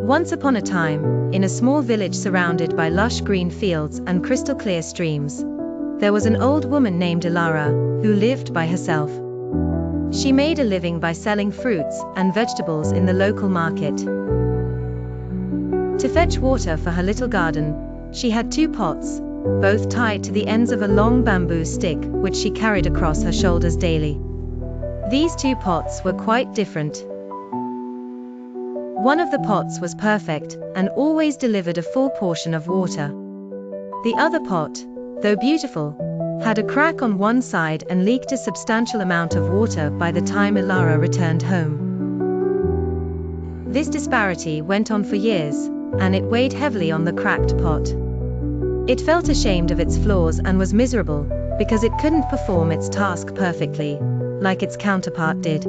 Once upon a time, in a small village surrounded by lush green fields and crystal clear streams, there was an old woman named Elara, who lived by herself. She made a living by selling fruits and vegetables in the local market. To fetch water for her little garden, she had 2 pots, both tied to the ends of a long bamboo stick which she carried across her shoulders daily. These 2 pots were quite different. One of the pots was perfect and always delivered a full portion of water. The other pot, though beautiful, had a crack on one side and leaked a substantial amount of water by the time Elara returned home. This disparity went on for years, and it weighed heavily on the cracked pot. It felt ashamed of its flaws and was miserable, because it couldn't perform its task perfectly, like its counterpart did.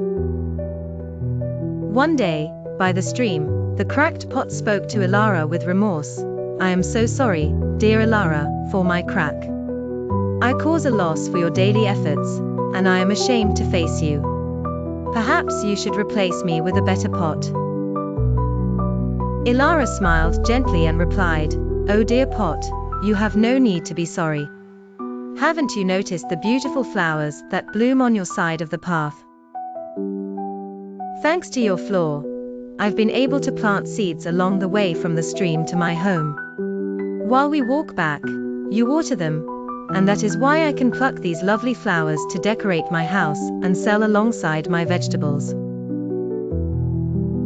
One day, by the stream, the cracked pot spoke to Elara with remorse. "I am so sorry, dear Elara, for my crack. I cause a loss for your daily efforts, and I am ashamed to face you. Perhaps you should replace me with a better pot." Elara smiled gently and replied, "Oh dear pot, you have no need to be sorry. Haven't you noticed the beautiful flowers that bloom on your side of the path? Thanks to your flaw, I've been able to plant seeds along the way from the stream to my home. While we walk back, you water them, and that is why I can pluck these lovely flowers to decorate my house and sell alongside my vegetables."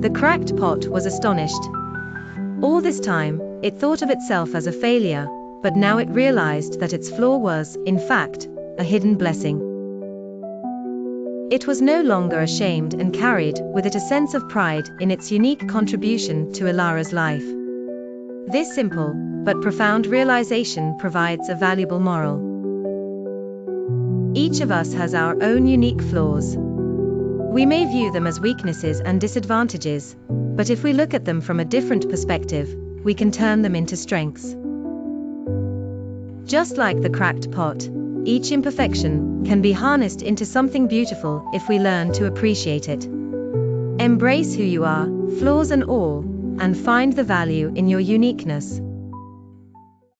The cracked pot was astonished. All this time, it thought of itself as a failure, but now it realized that its flaw was, in fact, a hidden blessing. It was no longer ashamed and carried with it a sense of pride in its unique contribution to Elara's life. This simple, but profound realization provides a valuable moral. Each of us has our own unique flaws. We may view them as weaknesses and disadvantages, but if we look at them from a different perspective, we can turn them into strengths. Just like the cracked pot, each imperfection can be harnessed into something beautiful if we learn to appreciate it. Embrace who you are, flaws and all, and find the value in your uniqueness.